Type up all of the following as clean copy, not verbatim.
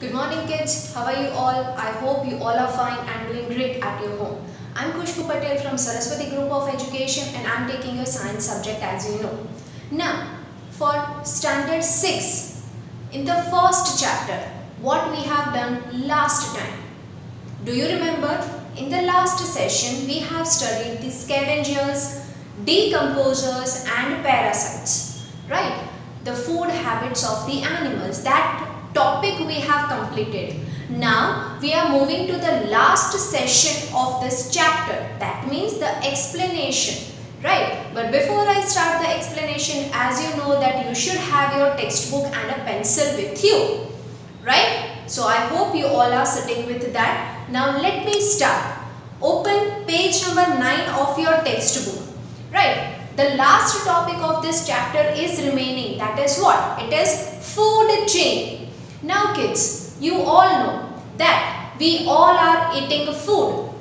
Good morning kids, how are you all? I hope you all are fine and doing great at your home. I'm Khushbu Patel from Saraswati Group of Education and I'm taking your science subject as you know. Now, for standard 6, in the first chapter, what we have done last time. Do you remember? In the last session, we have studied the scavengers, decomposers and parasites, right? The food habits of the animals. That topic we have completed. Now we are moving to the last session of this chapter, that means the explanation, right? But before I start the explanation, as you know that you should have your textbook and a pencil with you, right? So I hope you all are sitting with that. Now let me start. Open page number 9 of your textbook, right? The last topic of this chapter is remaining, that is what? It is food chain. Now kids, you all know that we all are eating food.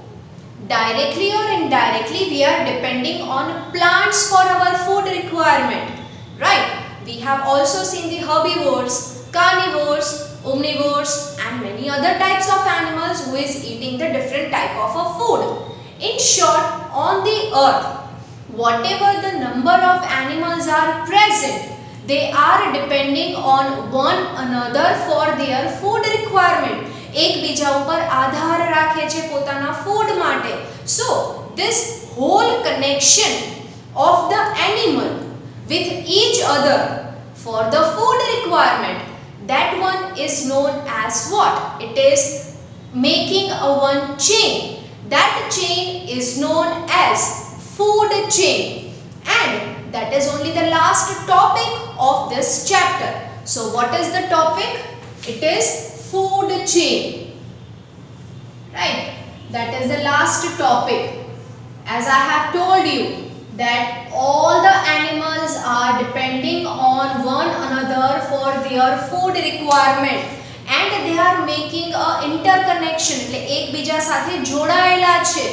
Directly or indirectly, we are depending on plants for our food requirement, right? We have also seen the herbivores, carnivores, omnivores and many other types of animals who is eating the different type of a food. In short, on the earth, whatever the number of animals are present, they are depending on one another for their food requirement. एक बीजा ऊपर आधार राखे छे पोताना food माटे. So this whole connection of the animal with each other for the food requirement, that one is known as what? It is making a one chain. That chain is known as food chain, and that is only the last topic of this chapter. So what is the topic? It is food chain, right? That is the last topic. As I have told you that all the animals are depending on one another for their food requirement and they are making a interconnection, એટલે એકબીજા સાથે જોડાયેલા છે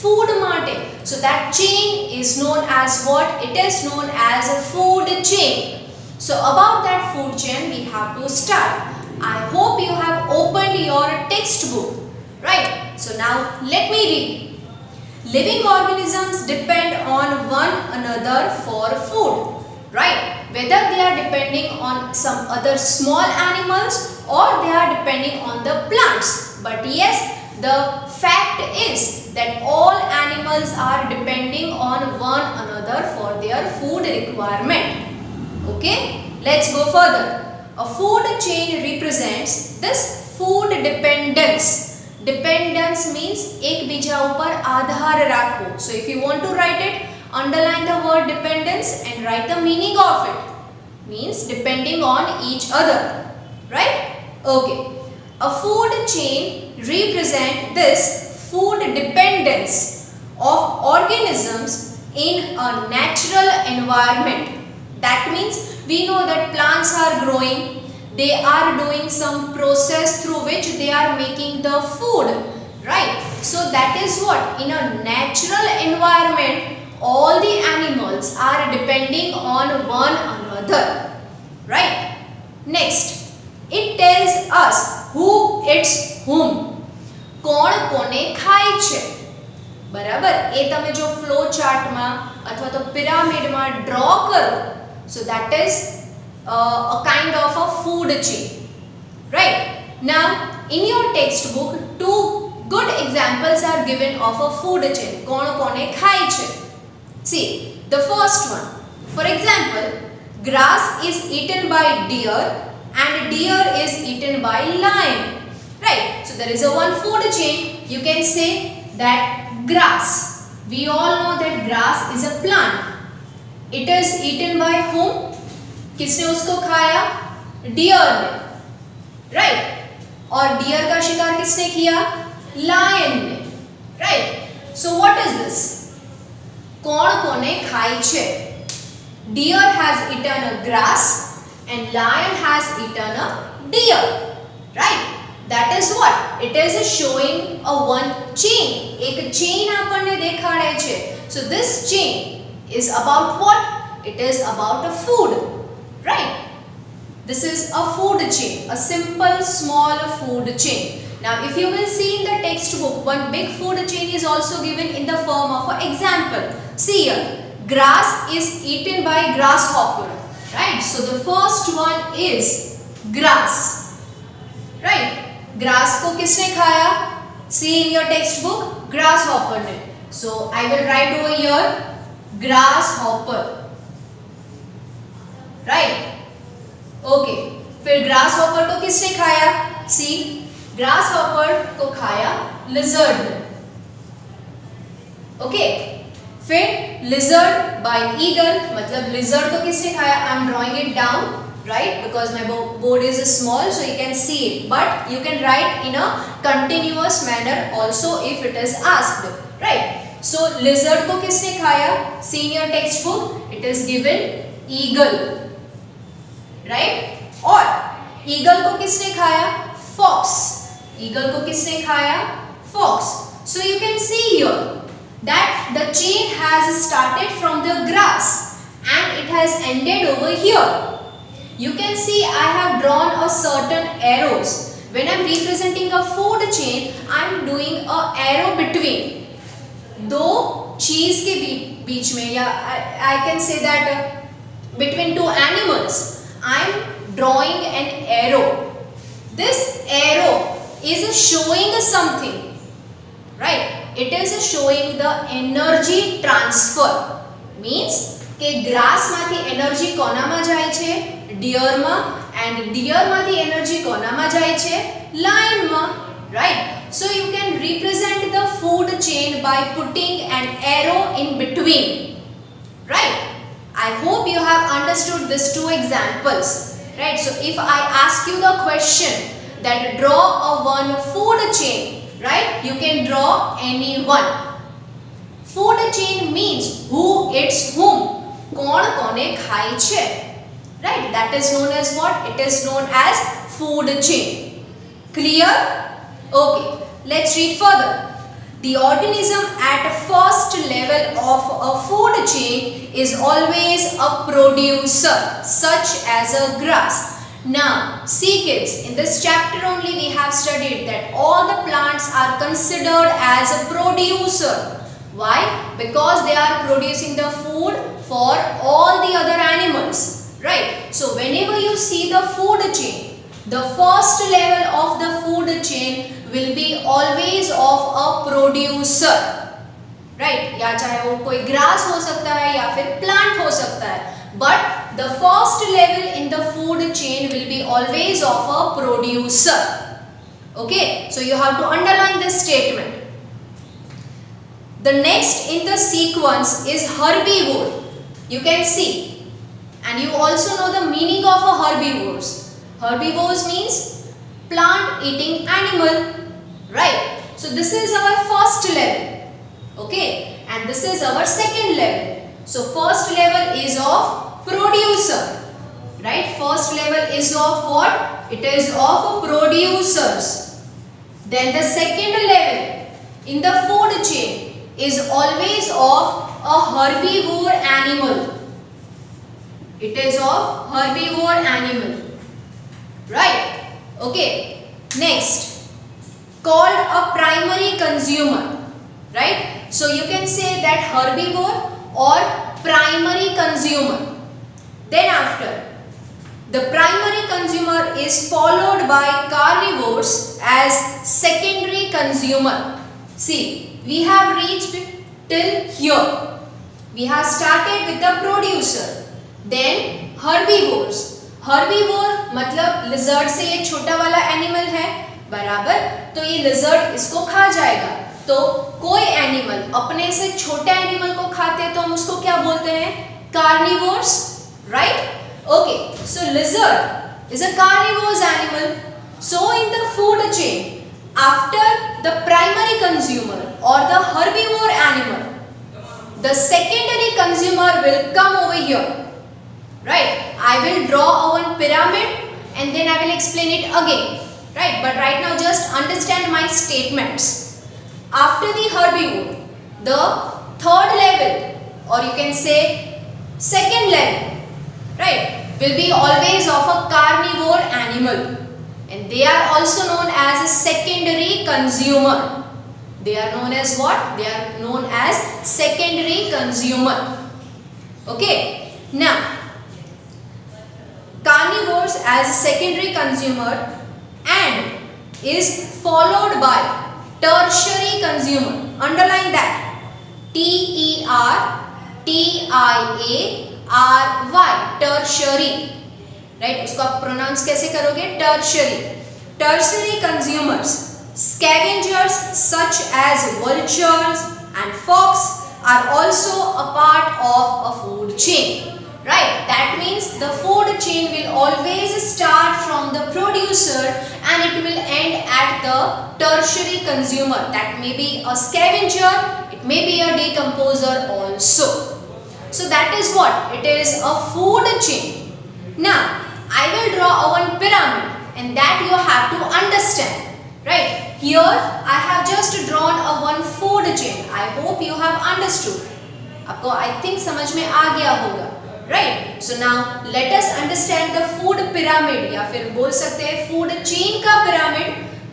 food માટે. So that chain is known as what? It is known as a food chain. So about that food chain we have to start. I hope you have opened your textbook, right? So now let me read. Living organisms depend on one another for food, right? Whether they are depending on some other small animals or they are depending on the plants. But yes, the fact is that all animals are depending on one another for their food requirement. Okay, let's go further. A food chain represents this food dependence. Dependence means ek bija upar aadhar rakho. So if you want to write it, underline the word dependence and write the meaning of it. Means depending on each other, right? Okay. A food chain represent this food dependence of organisms in a natural environment. That means we know that plants are growing, they are doing some process through which they are making the food, right? So that is what? In a natural environment, all the animals are depending on one another, right? Next, it tells us who eats whom. કોણ કોને ખાય છે, બરાબર? એ તમે જો flow ચાર્ટમાં અથવા તો પિરામિડમાં draw કરો, so that is a kind of a food chain, right? Now in your textbook, two good examples are given of a food chain. કોણ કોને ખાય છે. See, the first one. For example, grass is eaten by deer and deer is eaten by lion, right? So there is a one food chain. You can say that grass. We all know that grass is a plant. It is eaten by whom? किसने उसको खाया? Deer ने, right? और deer का शिकार किसने किया? Lion ने, right? So what is this? कौन कोने खाई छे? Deer has eaten a grass and lion has eaten a deer, right? That is what? It is showing a one chain. एक chain આપણને દેખાડે છે. So this chain is about what? It is about a food, right? This is a food chain, a simple small food chain. Now if you will see in the textbook, one big food chain is also given in the form of an example. See here, grass is eaten by grasshopper, right? So the first one is grass, right? Grass को किसने खाया? See in your textbook, grasshopper ने. So I will write over here, grasshopper, right? Okay. फिर grasshopper को किसने खाया? See, grasshopper को खाया lizard ने. Okay. फिर lizard by eagle, मतलब lizard को किसने खाया? I am drawing it down, right? Because my board is small, so you can see it. But you can write in a continuous manner also if it is asked, right? So lizard को किसने खाया? See in your textbook, it is given eagle. Right और eagle को किसने खाया? Fox. Eagle को किसने खाया? Fox. So you can see here that the chain has started from the grass and it has ended over here. You can see I have drawn a certain arrows. When I am representing a food chain I am doing a arrow between दो चीज के बीच में, या I can say that between two animals. I am drawing an arrow. This arrow is showing something, right? It is showing the energy transfer. Means કે grass માંથી energy કોનામાં જાય છે? Deer માં. And deer માંથી energy કોનામાં જાય છે? Lion માં, right? So you can represent the food chain by putting an arrow in between, right? I hope you have understood these two examples, right? So if I ask you the question that draw a one food chain, right? You can draw any one. Food chain means who eats whom. कौन कोने खाई छे, right? That is known as what? It is known as food chain. Clear? Okay. Let's read further. The organism at first level of a food chain is always a producer, such as a grass. Now, see kids, in this chapter only we have studied that all the plants are considered as a producer. Why? Because they are producing the food for all the other animals, right? So, whenever you see the food chain, the first level of the food chain will be always of a producer, right? या चाहे वो कोई grass हो सकता है या फिर plant हो सकता है, but the first level in the food chain will be always of a producer. Okay, so you have to underline this statement. The next in the sequence is herbivore. You can see, and you also know the meaning of a herbivores. Herbivores means plant eating animal, right? So this is our first level, okay, and this is our second level. So first level is of producer, right? First level is of what? It is of producers. Then the second level in the food chain is always of a herbivore animal. It is of herbivore animal, right? Okay. Next, called a primary consumer, right? So you can say that herbivore or primary consumer. Then after, the primary consumer is followed by carnivores as secondary consumer. See, we have reached till here. We have started with the producer. Then herbivores. Herbivore मतलब lizard से ये छोटा वाला animal है, बराबर? तो ये lizard इसको खा जाएगा. तो कोई animal अपने से छोटे animal को खाते तो हम उसको क्या बोलते हैं? Carnivores, right? Okay. So lizard is a carnivorous animal. So in the food chain, after the primary consumer or the herbivore animal, the secondary consumer will come over here. Right? I will draw one pyramid and then I will explain it again. Right? But right now just understand my statements. After the herbivore, the third level or you can say second level, right, will be always of a carnivore animal, and they are also known as a secondary consumer. They are known as what? They are known as secondary consumer. Okay. Now, carnivores as a secondary consumer and is followed by tertiary consumer. Underline that. T-E-R-T-I-A-R-Y. Tertiary. Right? उसको आप pronounce कैसे करोगे? Tertiary. Tertiary consumers. Scavengers such as vultures and fox are also a part of a food chain. Right? That means the food chain will always start from the producer and it will end at the tertiary consumer. That may be a scavenger, it may be a decomposer also. So that is what? It is a food chain. Now, I will draw one pyramid and that you have to understand. Right? Here I have just drawn a one food chain. I hope you have understood. आपको I think समझ में आ गया होगा. Right? So now let us understand the food pyramid या फिर बोल सकते हैं food chain का pyramid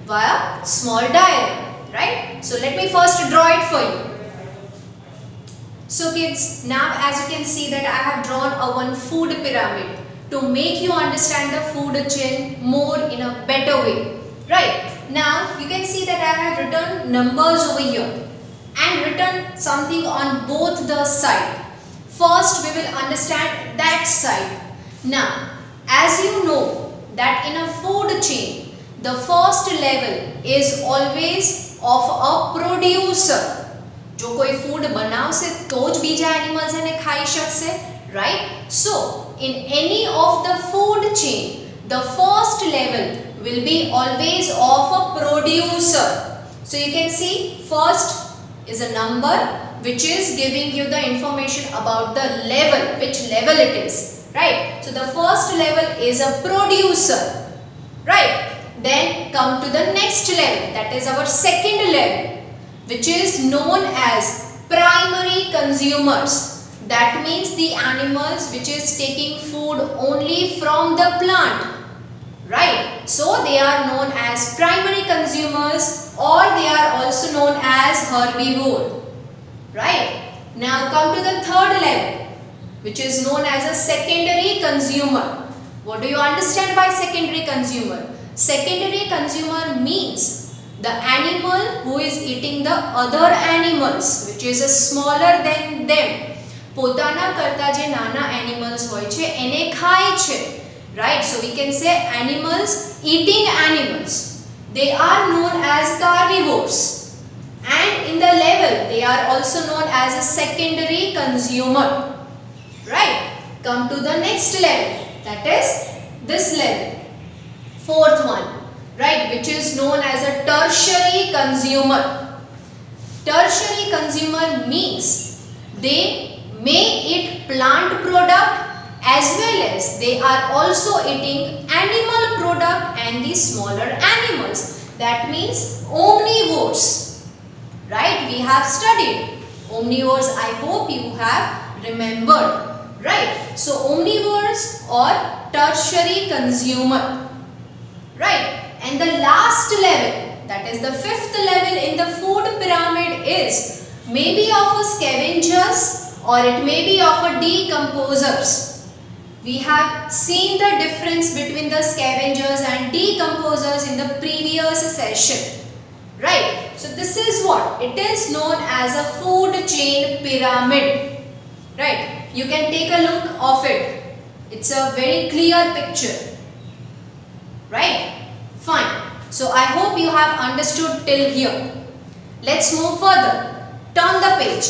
via small diagram. Right? So let me first draw it for you. So kids, now as you can see that I have drawn a one food pyramid to make you understand the food chain more in a better way. Right? Now you can see that I have written numbers over here and written something on both the side. First we will understand that side. Now as you know that in a food chain the first level is always of a producer. जो कोई food बनावશે तो જ બીજા animals એને ખાઈ શકશે. Right? So in any of the food chain the first level will be always of a producer. So you can see first is a number which is giving you the information about the level, which level it is. Right? So the first level is a producer. Right? Then come to the next level, that is our second level, which is known as primary consumers. That means the animals which is taking food only from the plant. Right? So they are known as primary consumers or they are also known as herbivore. Right? Now come to the third level, which is known as a secondary consumer. What do you understand by secondary consumer? Secondary consumer means the animal who is eating the other animals, which is smaller than them. પોતાના કરતા જે નાના animals હોય છે એને ખાય છે. Right? So we can say animals eating animals. They are known as carnivores. And in the level they are also known as a secondary consumer. Right? Come to the next level, that is this level, fourth one. Right? Which is known as a tertiary consumer. Tertiary consumer means they may eat plant product as well as they are also eating animal product and the smaller animals. That means omnivores. Right? We have studied omnivores. I hope you have remembered. Right? So omnivores or tertiary consumer. Right? And the last level, that is the fifth level in the food pyramid, is maybe of a scavengers or it may be of a decomposers. We have seen the difference between the scavengers and decomposers in the previous session. Right? So this is what? It is known as a food chain pyramid. Right? You can take a look of it. It's a very clear picture. Right? Fine. So I hope you have understood till here. Let's move further. Turn the page.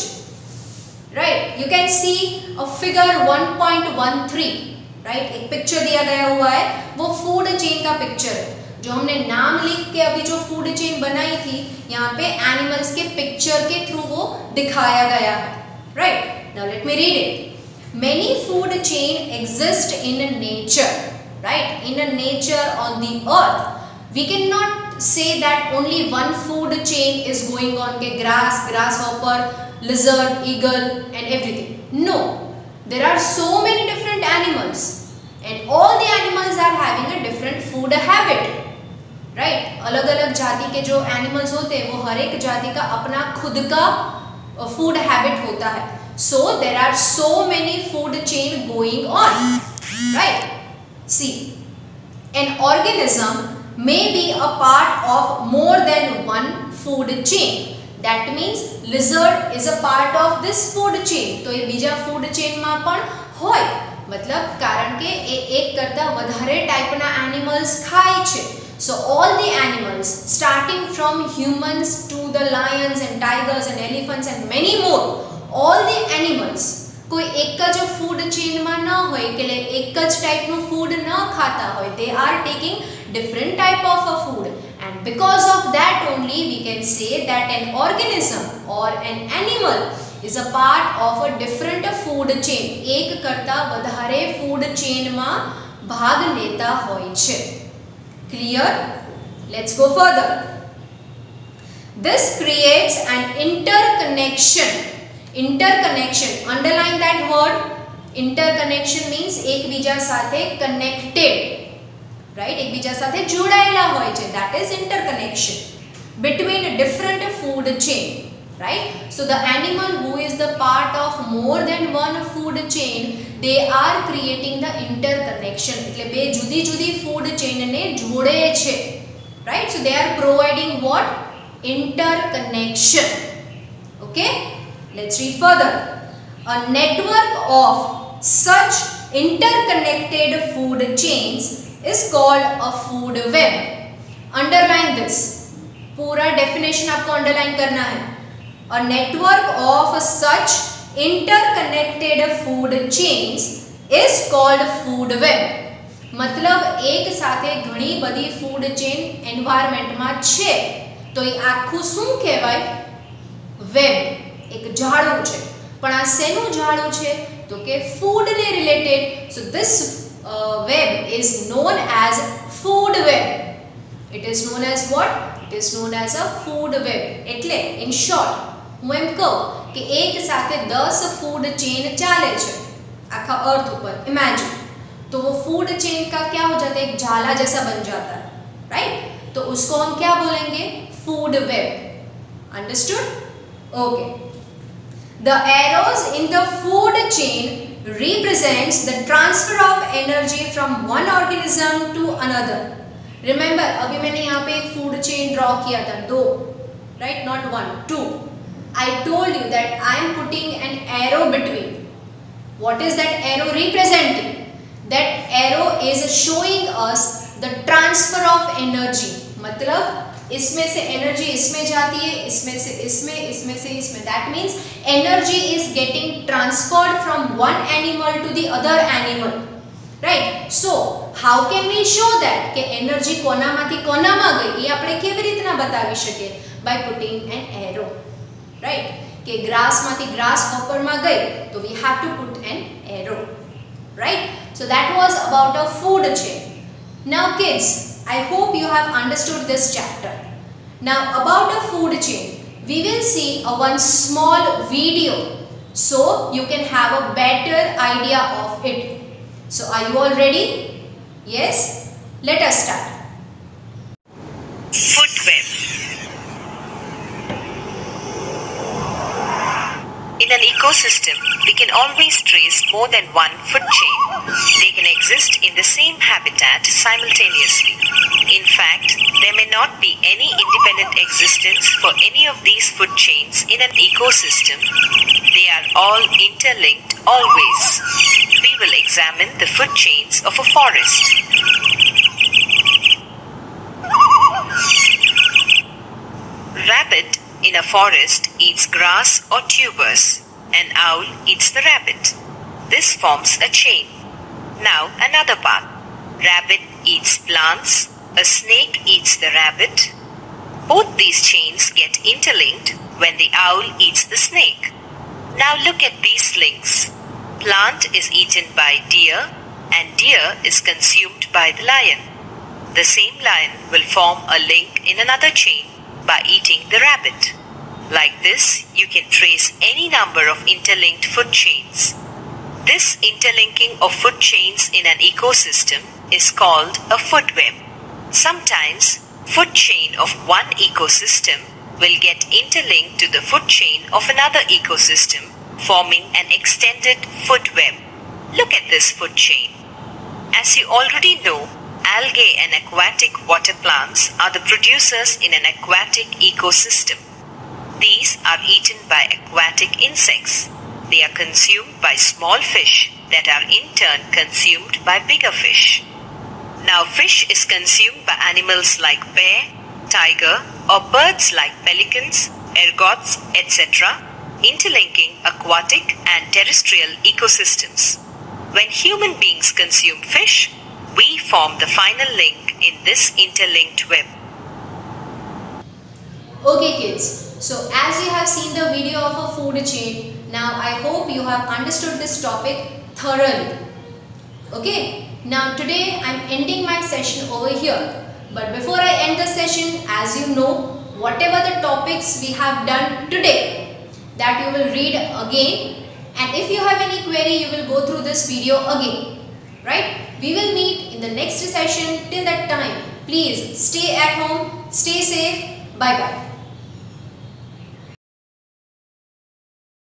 Right? You can see a figure 1.13. Right? एक picture दिया गया हुआ है, वो food chain का picture है. जो हमने नाम लिख के अभी जो फूड चेन बनाई थी, यहाँ पे एनिमल्स के पिक्चर के थ्रू वो दिखाया गया है. Right? Now let me read it. Many food chain exist in nature. Right? In a nature on the earth. We cannot say that only one food chain is going on, ke grass, grasshopper, lizard, eagle and everything. No. There are so many different animals and right. अलग अलग जाति के जो animals होते हैं वो हर एक जाति का अपना खुद का फूड हैबिट होता है. So there are so many food chain going on, right? See, an organism may be a part of more than one food chain. That means lizard is a part of this food chain. तो ये बीजा food chain માં પણ હોય. मतलब કારણ કે એક કરતા વધારે ટાઈપના એનિમલ્સ ખાય છે. So all the animals starting from humans to the lions and tigers and elephants and many more, all the animals કોઈ એક જ ફૂડ ચેનમાં ન હોય કે એક જ ટાઈપનું ફૂડ ન ખાતા હોય. They are taking different type of a food, and because of that only we can say that an organism or an animal is a part of a different food chain. એક કરતા વધારે food chain માં ભાગ લેતા હોય છે. Clear? Let's go further. This creates an interconnection. Interconnection, underline that word. Interconnection means એકબીજા સાથે connected, right? એકબીજા સાથે જોડાયેલા હોય છે. That is interconnection between a different food chain, right? So the animal who is the part of more than one food chain, they are creating the interconnection. એટલે બે જુદી જુદી food chain ને જોડે છે, right? So they are providing what? Interconnection. Okay? Let's read further. A network of such interconnected food chains is called a food web. Underline this. पूरा definition आपको underline करना है. A network of such interconnected food chains is called food web. मतलब एक साथे घणी बधी food chain environment માં છે તો એ આખું શું કહેવાય? વેબ. એક ઝાડું છે. પણ આ શેનું ઝાડું છે? તો કે ફૂડ ને રિલેટેડ. So this web is known as food web. It is known as what? It is known as a food web. એટલે ઇન શોર્ટ હું એમ કહું કે એક સાથે 10 ફૂડ ચેન ચાલે છે આખા अर्थ ઉપર. इमेजिन तो वो फूड चेन का क्या हो जाता है? एक जाला जैसा बन जाता है, राइट? तो उसको हम क्या बोलेंगे? Food web. Understood? Okay. The arrows in the food chain represents the transfer of energy from one organism to another. Remember, अभी मैंने यहाँ पे एक food chain draw किया था, 2, right? Not 1, 2. I told you that I am putting an arrow between. What is that arrow representing? That arrow is showing us the transfer of energy. मतलब इसमें से एनर्जी इसमें जाती है, इसमें से इसमें. That means energy is getting transferred from one animal to the other animal, right? So how can we show that કે energy કોનામાંથી કોનામાં ગઈ? એ આપણે કેવી રીતના બતાવી શકીએ? By putting an arrow, right? કે ગ્રાસમાંથી ગ્રાસ હોપરમાં ગઈ તો we have to put an arrow, right? So that was about a food chain. Now kids, I hope you have understood this chapter. Now about a food chain, we will see one small video so you can have a better idea of it. So are you all ready? Yes? Let us start. Food web. In an ecosystem, we can always trace more than one food chain. They can exist in the same habitat simultaneously. In fact, there may not be any independent existence for any of these food chains in an ecosystem. They are all interlinked always. We will examine the food chains of a forest. Rabbit in a forest eats grass or tubers. An owl eats the rabbit. This forms a chain. Now another part. Rabbit eats plants. A snake eats the rabbit. Both these chains get interlinked when the owl eats the snake. Now look at these links. Plant is eaten by deer and deer is consumed by the lion. The same lion will form a link in another chain by eating the rabbit. Like this, you can trace any number of interlinked food chains. This interlinking of food chains in an ecosystem is called a food web. Sometimes Food chain of one ecosystem will get interlinked to the food chain of another ecosystem, forming an extended food web. Look at this food chain. As you already know, algae and aquatic water plants are the producers in an aquatic ecosystem. These are eaten by aquatic insects. They are consumed by small fish that are in turn consumed by bigger fish. Now fish is consumed by animals like bear, tiger, or birds like pelicans, ergots, etc., interlinking aquatic and terrestrial ecosystems. When human beings consume fish, we form the final link in this interlinked web. Okay kids, so as you have seen the video of a food chain, now I hope you have understood this topic thoroughly. Okay, now today I am ending my session over here. But before I end the session, as you know, whatever the topics we have done today, that you will read again, and if you have any query, you will go through this video again. Right? We will meet in the next session. Till that time, please stay at home, stay safe. Bye bye.